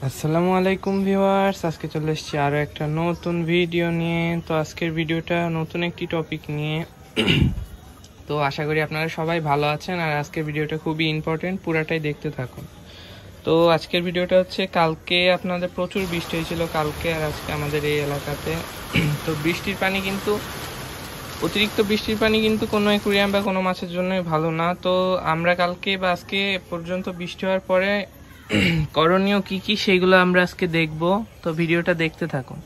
আসসালামু আলাইকুম ভিউয়ার্স, আজকে চলে এসেছি আরও একটা নতুন ভিডিও নিয়ে। তো আজকের ভিডিওটা নতুন একটি টপিক নিয়ে। তো আশা করি আপনারা সবাই ভালো আছেন, আর আজকের ভিডিওটা খুবই ইম্পর্টেন্ট, পুরাটাই দেখতে থাকুন। তো আজকের ভিডিওটা হচ্ছে, কালকে আপনাদের প্রচুর বৃষ্টি হয়েছিল কালকে আর আজকে আমাদের এই এলাকাতে। তো বৃষ্টির পানি কিন্তু, অতিরিক্ত বৃষ্টির পানি কিন্তু কোনো অ্যাকুয়ারিয়াম বা কোনো মাছের জন্যই ভালো না। তো আমরা কালকে বা আজকে পর্যন্ত বৃষ্টি হওয়ার পরে করণীয় কি কি সেগুলো আমরা আজকে দেখব। তো ভিডিওটা দেখতে থাকুন।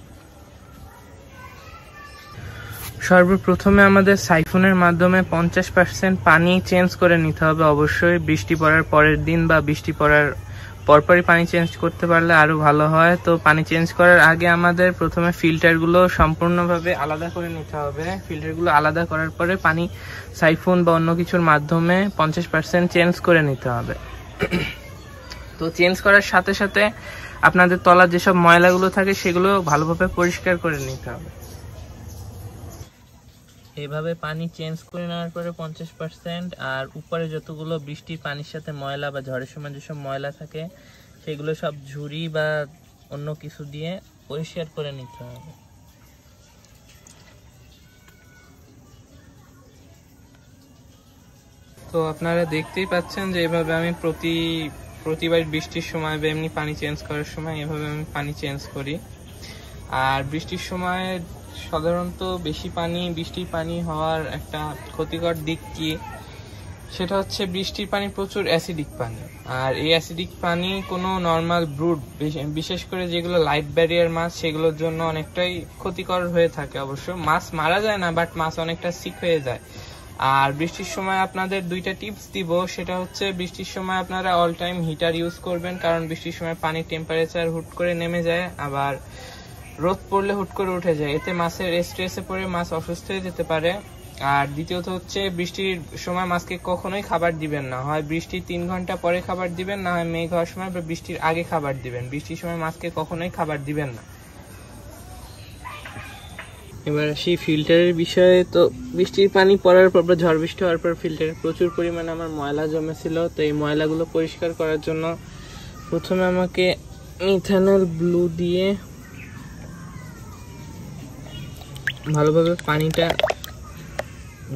সর্বপ্রথমে আমাদের সাইফোনের মাধ্যমে 50% পানি চেঞ্জ করে নিতে হবে। অবশ্যই বৃষ্টি পড়ার পরের দিন বা বৃষ্টি পড়ার পরপরই পানি চেঞ্জ করতে পারলে আরো ভালো হয়। তো পানি চেঞ্জ করার আগে আমাদের প্রথমে ফিল্টারগুলো সম্পূর্ণভাবে আলাদা করে নিতে হবে। ফিল্টারগুলো আলাদা করার পরে পানি সাইফোন বা অন্য কিছুর মাধ্যমে 50% চেঞ্জ করে নিতে হবে। তো চেঞ্জ করার সাথে সাথে আপনাদের তলার যেসব ময়লাগুলো থাকে সেগুলো ভালোভাবে পরিষ্কার করে নিতে হবে। এইভাবে পানি চেঞ্জ করে নেওয়ার পরে 50%, আর উপরে যতগুলো বৃষ্টির পানির সাথে ময়লা বা ঝড়ের সময় যেসব ময়লা থাকে সেগুলো সব ঝুড়ি বা অন্য কিছু দিয়ে পরিষ্কার করে নিতে হবে। তো আপনারা দেখতেই পাচ্ছেন যে এভাবে আমি প্রতিবার বৃষ্টির সময় বা এমনি পানি চেঞ্জ করার সময় এভাবে আমি পানি চেঞ্জ করি। আর বৃষ্টির সময় সাধারণত বৃষ্টির পানি হওয়ার একটা ক্ষতিকর দিক কি, সেটা হচ্ছে বৃষ্টির পানি প্রচুর অ্যাসিডিক পানি। আর এই অ্যাসিডিক পানি কোনো নর্মাল ব্রুড, বিশেষ করে যেগুলো লাইফ ব্যারিয়ার মাছ, সেগুলোর জন্য অনেকটাই ক্ষতিকর হয়ে থাকে। অবশ্য মাছ মারা যায় না, বাট মাছ অনেকটা সিক হয়ে যায়। আর বৃষ্টির সময় আপনাদের দুইটা টিপস দিব, সেটা হচ্ছে বৃষ্টির সময় আপনারা অল টাইম হিটার ইউজ করবেন, কারণ বৃষ্টির সময় পানির টেম্পারেচার হুট করে নেমে যায়, আবার রোদ পড়লে হুট করে উঠে যায়। এতে মাছের স্ট্রেসে পড়ে মাছ অসুস্থ হয়ে যেতে পারে। আর দ্বিতীয়ত হচ্ছে, বৃষ্টির সময় মাছকে কখনোই খাবার দিবেন না। হয় বৃষ্টির 3 ঘন্টা পরে খাবার দিবেন, না হয় মেঘ হওয়ার সময় বা বৃষ্টির আগে খাবার দিবেন। বৃষ্টির সময় মাছকে কখনোই খাবার দিবেন না। এবার আসি ফিল্টারের বিষয়ে। তো বৃষ্টির পানি পড়ার পর বা ঝড় বৃষ্টি হওয়ার পর ফিল্টারে প্রচুর পরিমাণে আমার ময়লা জমেছিল। তো এই ময়লাগুলো পরিষ্কার করার জন্য প্রথমে আমাকে মিথানল ব্লু দিয়ে ভালোভাবে পানিটা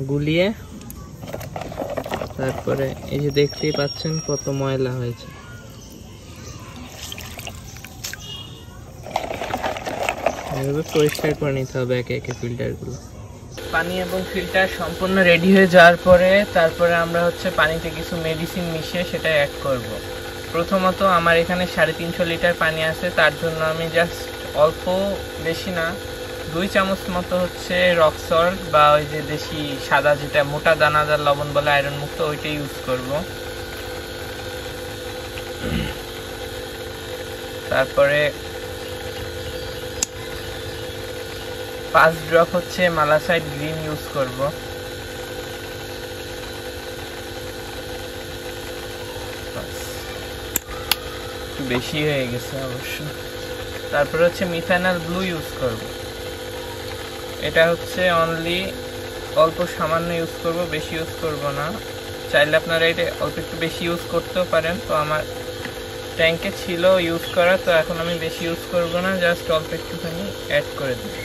গুলিয়ে, তারপরে এই যে দেখতেই পাচ্ছেন কত ময়লা হয়েছে, এভাবে পরিষ্কার করে নিতে হবে একে একে ফিল্টারগুলো। পানি এবং ফিল্টার সম্পূর্ণ রেডি হয়ে যাওয়ার পরে তারপরে আমরা হচ্ছে পানিতে কিছু মেডিসিন মিশিয়ে সেটা অ্যাড করব। প্রথমত আমার এখানে 350 লিটার পানি আছে, তার জন্য আমি জাস্ট অল্প, বেশি না, 2 চামচ মতো হচ্ছে রক সল্ট বা ওই যে দেশি সাদা যেটা মোটা দানাদার লবণ বলে, আয়রন মুক্ত, ওইটা ইউজ করব। তারপরে 5 ড্রপ হচ্ছে মালাসাইড গ্রিন ইউজ করব। একটু বেশি হয়ে গেছে অবশ্য। তারপরে হচ্ছে মিথানল ব্লু ইউজ করব। এটা হচ্ছে অনলি অল্প সামান্য ইউজ করব, বেশি ইউজ করব না। চাইলে আপনারা এটা অল্প একটু বেশি ইউজ করতেও পারেন। তো আমার ট্যাঙ্কে ছিল ইউজ করা, তো এখন আমি বেশি ইউজ করব না, জাস্ট অল্প একটুখানি অ্যাড করে দিই।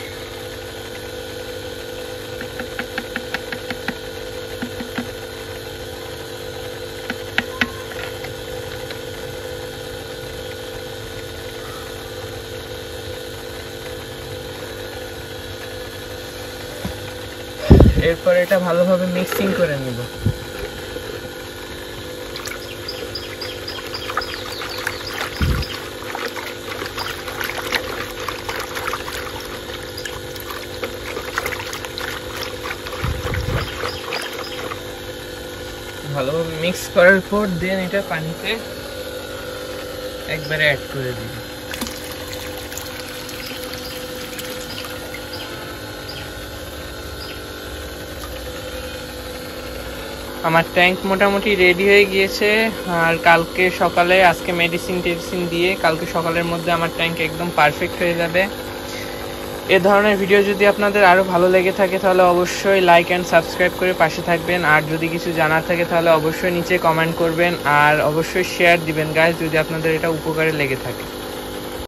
এরপর এটা ভালোভাবে মিক্সিং করে নিব। ভালোভাবে মিক্স করার পর দেন এটা পানিতে একবারে অ্যাড করে দিব। আমার ট্যাঙ্ক মোটামুটি রেডি হয়ে গিয়েছে। আর কালকে সকালে, আজকে মেডিসিন দিয়ে কালকে সকালের মধ্যে আমার ট্যাঙ্ক একদম পারফেক্ট হয়ে যাবে। এ ধরনের ভিডিও যদি আপনাদের আরও ভালো লেগে থাকে তাহলে অবশ্যই লাইক অ্যান্ড সাবস্ক্রাইব করে পাশে থাকবেন। আর যদি কিছু জানার থাকে তাহলে অবশ্যই নিচে কমেন্ট করবেন, আর অবশ্যই শেয়ার দিবেন গাইস যদি আপনাদের এটা উপকারে লেগে থাকে।